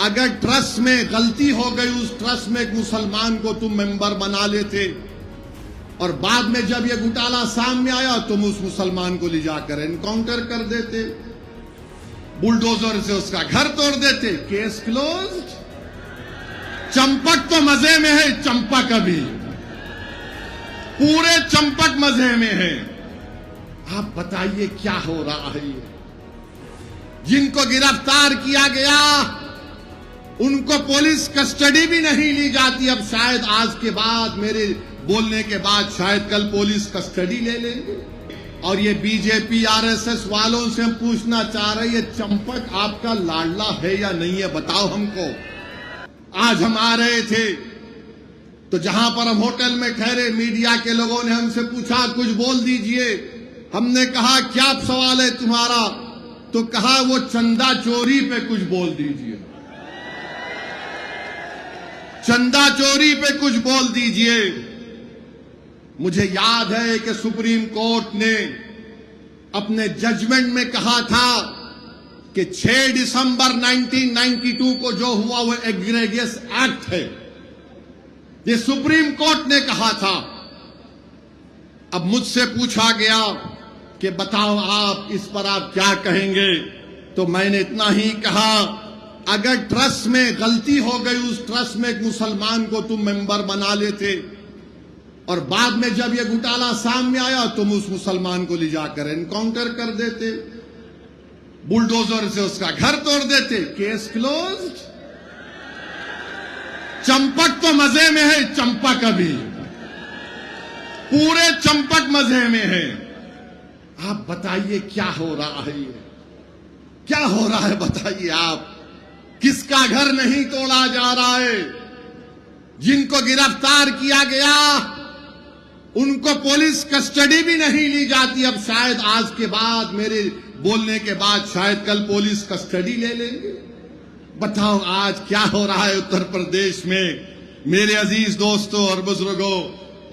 अगर ट्रस्ट में गलती हो गई, उस ट्रस्ट में एक मुसलमान को तुम मेंबर बना लेते और बाद में जब ये घोटाला सामने आया तुम उस मुसलमान को ले जाकर एनकाउंटर कर देते, बुलडोजर से उसका घर तोड़ देते, केस क्लोज्ड। चंपक तो मजे में है, चंपक अभी पूरे चंपक मजे में है। आप बताइए क्या हो रहा है? जिनको गिरफ्तार किया गया उनको पुलिस कस्टडी भी नहीं ली जाती। अब शायद आज के बाद, मेरे बोलने के बाद, शायद कल पुलिस कस्टडी ले लेंगे। और ये बीजेपी आरएसएस वालों से हम पूछना चाह रहे हैं, ये चंपक आपका लाडला है या नहीं है? बताओ हमको। आज हम आ रहे थे तो जहां पर हम होटल में ठहरे, मीडिया के लोगों ने हमसे पूछा कुछ बोल दीजिए। हमने कहा क्या सवाल है तुम्हारा? तो कहा वो चंदा चोरी पे कुछ बोल दीजिए, चंदा चोरी पे कुछ बोल दीजिए। मुझे याद है कि सुप्रीम कोर्ट ने अपने जजमेंट में कहा था कि 6 दिसंबर 1992 को जो हुआ वो एग्रेगियस एक्ट है, ये सुप्रीम कोर्ट ने कहा था। अब मुझसे पूछा गया कि बताओ आप इस पर आप क्या कहेंगे? तो मैंने इतना ही कहा, अगर ट्रस्ट में गलती हो गई, उस ट्रस्ट में एक मुसलमान को तुम मेंबर बना लेते और बाद में जब ये घोटाला सामने आया तुम उस मुसलमान को ले जाकर एनकाउंटर कर देते, बुलडोजर से उसका घर तोड़ देते, केस क्लोज्ड। चंपक तो मजे में है, चंपक अभी पूरे चंपक मजे में है। आप बताइए क्या हो रहा है? क्या हो रहा है बताइए आप? किसका घर नहीं तोड़ा जा रहा है? जिनको गिरफ्तार किया गया उनको पुलिस कस्टडी भी नहीं ली जाती। अब शायद आज के बाद, मेरे बोलने के बाद, शायद कल पुलिस कस्टडी ले लेंगे। बताओ आज क्या हो रहा है उत्तर प्रदेश में? मेरे अजीज दोस्तों और बुजुर्गों,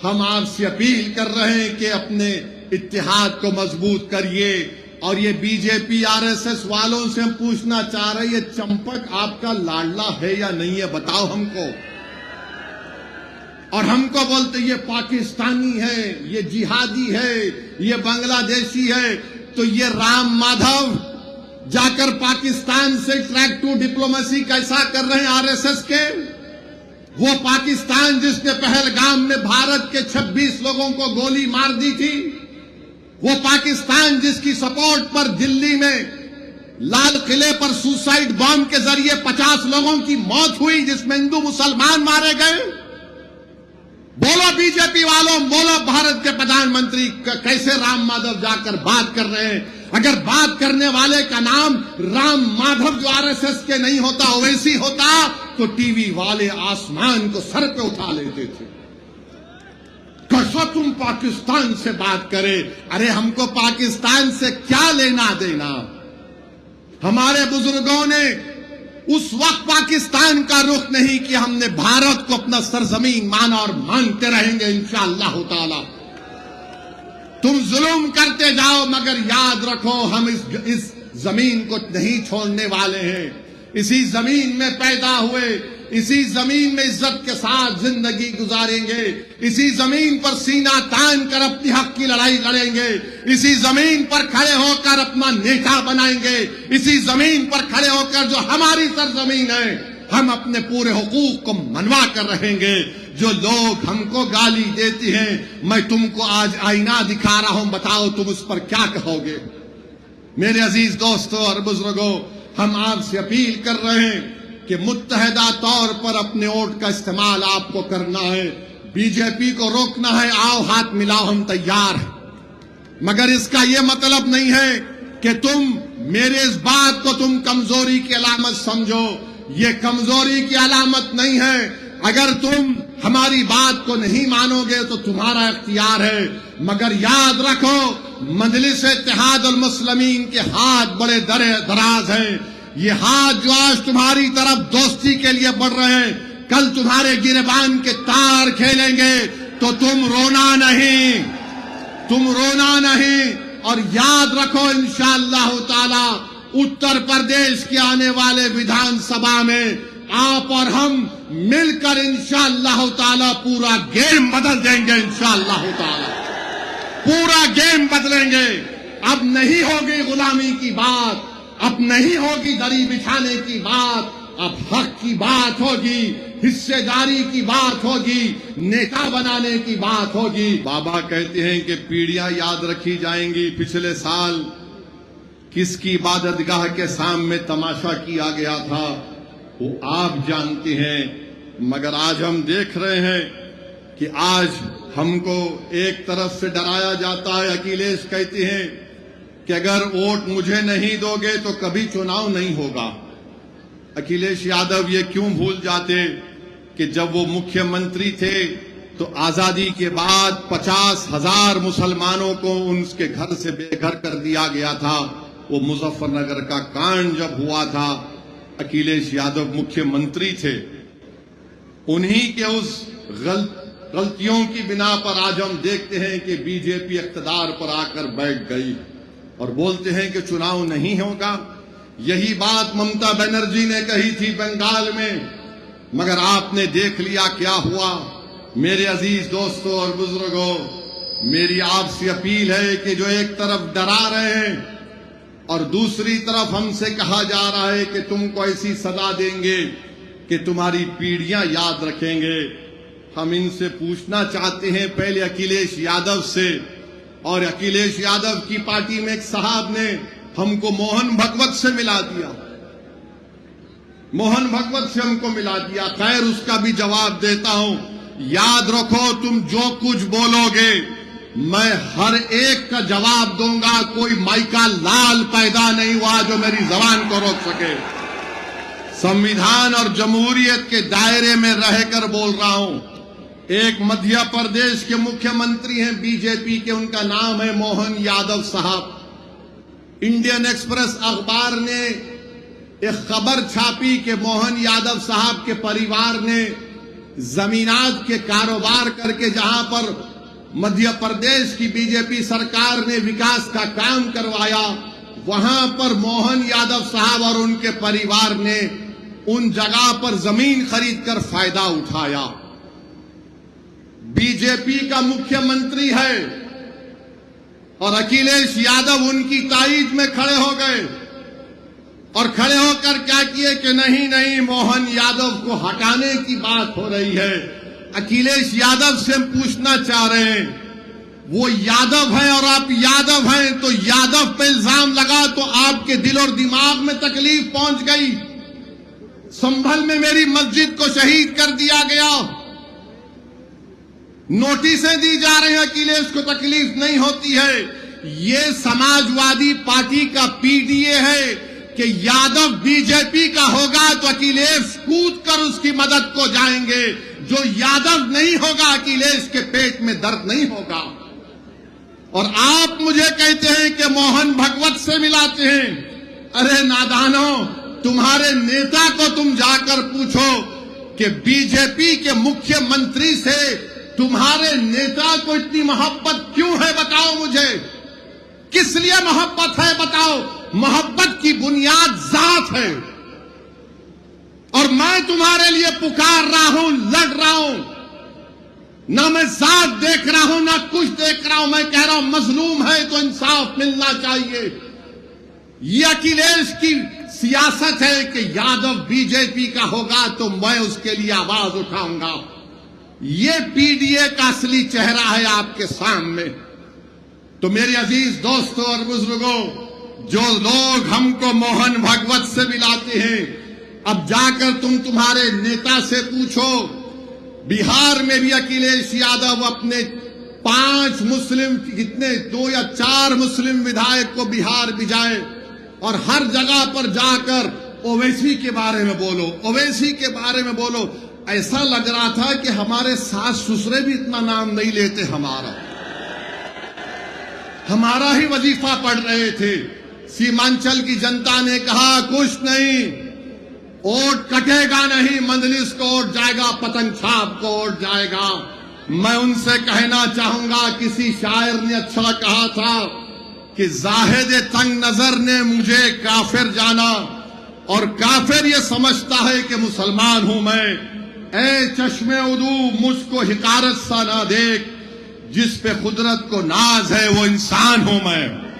हम आपसे अपील कर रहे हैं कि अपने इत्तेहाद को मजबूत करिए। और ये बीजेपी आरएसएस वालों से हम पूछना चाह रहे हैं, ये चंपक आपका लाडला है या नहीं है? बताओ हमको। और हमको बोलते ये पाकिस्तानी है, ये जिहादी है, ये बांग्लादेशी है। तो ये राम माधव जाकर पाकिस्तान से ट्रैक टू डिप्लोमेसी कैसा कर रहे हैं आरएसएस के? वो पाकिस्तान जिसने पहलगाम में भारत के 26 लोगों को गोली मार दी थी, वो पाकिस्तान जिसकी सपोर्ट पर दिल्ली में लाल किले पर सुसाइड बॉम्ब के जरिए 50 लोगों की मौत हुई, जिसमें हिंदू मुसलमान मारे गए। बोलो बीजेपी वालों, बोलो भारत के प्रधानमंत्री कैसे राम माधव जाकर बात कर रहे हैं? अगर बात करने वाले का नाम राम माधव जो आरएसएस के नहीं होता, ओवैसी होता, तो टीवी वाले आसमान को सर पे उठा लेते थे। कैसा तुम पाकिस्तान से बात करे? अरे हमको पाकिस्तान से क्या लेना देना? हमारे बुजुर्गों ने उस वक्त पाकिस्तान का रुख नहीं किया, हमने भारत को अपना सरजमीन माना और मानते रहेंगे इंशाअल्लाह ताला। तुम जुल्म करते जाओ मगर याद रखो हम इस जमीन को नहीं छोड़ने वाले हैं। इसी जमीन में पैदा हुए, इसी जमीन में इज्जत के साथ जिंदगी गुजारेंगे, इसी जमीन पर सीना तान कर अपनी हक की लड़ाई लड़ेंगे, इसी जमीन पर खड़े होकर अपना नेता बनाएंगे, इसी जमीन पर खड़े होकर जो हमारी सरजमीन है हम अपने पूरे हुकूक को मनवा कर रहेंगे। जो लोग हमको गाली देती हैं, मैं तुमको आज आईना दिखा रहा हूं, बताओ तुम उस पर क्या कहोगे? मेरे अजीज दोस्तों और बुजुर्गों, हम आपसे अपील कर रहे हैं कि मुत्तहदा तौर पर अपने वोट का इस्तेमाल आपको करना है। बीजेपी को रोकना है, आओ हाथ मिलाओ, हम तैयार हैं। मगर इसका यह मतलब नहीं है कि तुम मेरे इस बात को तुम कमजोरी की अलामत समझो। ये कमजोरी की अलामत नहीं है। अगर तुम हमारी बात को नहीं मानोगे तो तुम्हारा इख्तियार है, मगर याद रखो मजलिस इत्तेहाद उल मुस्लिमीन के हाथ बड़े दराज हैं। ये हाथ जो आज तुम्हारी तरफ दोस्ती के लिए बढ़ रहे हैं, कल तुम्हारे गिरबान के तार खेलेंगे तो तुम रोना नहीं, तुम रोना नहीं। और याद रखो इंशाअल्लाह ताला उत्तर प्रदेश के आने वाले विधानसभा में आप और हम मिलकर इंशाअल्लाह ताला पूरा गेम बदल देंगे। इंशाअल्लाह ताला पूरा गेम बदलेंगे। अब नहीं होगी गुलामी की बात, अब नहीं होगी दरी बिछाने की बात, अब हक की बात होगी, हिस्सेदारी की बात होगी, नेता बनाने की बात होगी। बाबा कहते हैं कि पीढ़ियां याद रखी जाएंगी। पिछले साल किसकी इबादतगाह के सामने तमाशा किया गया था वो आप जानते हैं, मगर आज हम देख रहे हैं कि आज हमको एक तरफ से डराया जाता है। अखिलेश कहते हैं कि अगर वोट मुझे नहीं दोगे तो कभी चुनाव नहीं होगा। अखिलेश यादव ये क्यों भूल जाते कि जब वो मुख्यमंत्री थे तो आजादी के बाद 50,000 मुसलमानों को उनके घर से बेघर कर दिया गया था। वो मुजफ्फरनगर का कांड जब हुआ था, अखिलेश यादव मुख्यमंत्री थे। उन्हीं के उस गलतियों की बिना पर आज हम देखते हैं कि बीजेपी इख्तिदार पर आकर बैठ गई और बोलते हैं कि चुनाव नहीं होगा। यही बात ममता बनर्जी ने कही थी बंगाल में, मगर आपने देख लिया क्या हुआ। मेरे अजीज दोस्तों और बुजुर्गों, मेरी आपसे अपील है कि जो एक तरफ डरा रहे हैं और दूसरी तरफ हमसे कहा जा रहा है कि तुमको ऐसी सजा देंगे कि तुम्हारी पीढ़ियां याद रखेंगे, हम इनसे पूछना चाहते हैं पहले अखिलेश यादव से। और अखिलेश यादव की पार्टी में एक साहब ने हमको मोहन भगवत से मिला दिया, मोहन भगवत से हमको मिला दिया। खैर, उसका भी जवाब देता हूं। याद रखो, तुम जो कुछ बोलोगे मैं हर एक का जवाब दूंगा। कोई माइका लाल पैदा नहीं हुआ जो मेरी जबान को रोक सके। संविधान और जमहूरियत के दायरे में रहकर बोल रहा हूं। एक मध्य प्रदेश के मुख्यमंत्री हैं बीजेपी के, उनका नाम है मोहन यादव साहब। इंडियन एक्सप्रेस अखबार ने एक खबर छापी कि मोहन यादव साहब के परिवार ने जमीनात के कारोबार करके, जहां पर मध्य प्रदेश की बीजेपी सरकार ने विकास का काम करवाया, वहां पर मोहन यादव साहब और उनके परिवार ने उन जगह पर जमीन खरीदकर फायदा उठाया। बीजेपी का मुख्यमंत्री है और अखिलेश यादव उनकी ताईद में खड़े हो गए और खड़े होकर क्या किए कि नहीं नहीं, मोहन यादव को हटाने की बात हो रही है। अखिलेश यादव से हम पूछना चाह रहे हैं, वो यादव है और आप यादव हैं, तो यादव पे इल्जाम लगा तो आपके दिल और दिमाग में तकलीफ पहुंच गई। संभल में मेरी मस्जिद को शहीद कर दिया गया, नोटिसें दी जा रही हैं, अखिलेश को तकलीफ नहीं होती है। ये समाजवादी पार्टी का पीडीए है कि यादव बीजेपी का होगा तो अखिलेश कूद कर उसकी मदद को जाएंगे। जो यादव नहीं होगा, अखिलेश के पेट में दर्द नहीं होगा। और आप मुझे कहते हैं कि मोहन भगवत से मिलाते हैं। अरे नादानो, तुम्हारे नेता को तुम जाकर पूछो कि बीजेपी के मुख्यमंत्री से तुम्हारे नेता को इतनी मोहब्बत क्यों है, बताओ मुझे। किस लिए मोहब्बत है बताओ। मोहब्बत की बुनियाद जात है और मैं तुम्हारे लिए पुकार रहा हूं, लड़ रहा हूं। ना मैं जात देख रहा हूं ना कुछ देख रहा हूं। मैं कह रहा हूं मजलूम है तो इंसाफ मिलना चाहिए। ये अखिलेश की सियासत है कि यादव बीजेपी का होगा तो मैं उसके लिए आवाज उठाऊंगा। ये पीडीए का असली चेहरा है आपके सामने। तो मेरे अजीज दोस्तों और बुजुर्गों, जो लोग हमको मोहन भगवत से मिलाते हैं, अब जाकर तुम्हारे नेता से पूछो। बिहार में भी अखिलेश यादव अपने 5 मुस्लिम, कितने 2 या 4 मुस्लिम विधायक को बिहार भिजाए और हर जगह पर जाकर ओवैसी के बारे में बोलो, ओवैसी के बारे में बोलो। ऐसा लग रहा था कि हमारे सास ससुरे भी इतना नाम नहीं लेते, हमारा ही वजीफा पढ़ रहे थे। सीमांचल की जनता ने कहा कुछ नहीं, वोट कटेगा नहीं, मंजलिस को वोट जाएगा, पतंग छाप को वोट जाएगा। मैं उनसे कहना चाहूंगा, किसी शायर ने अच्छा कहा था कि जाहिद तंग नजर ने मुझे काफिर जाना और काफिर ये समझता है कि मुसलमान हूं मैं। ए चश्मे उदू मुझको हिकारत सा ना देख, जिस पे कुदरत को नाज है वो इंसान हूं मैं।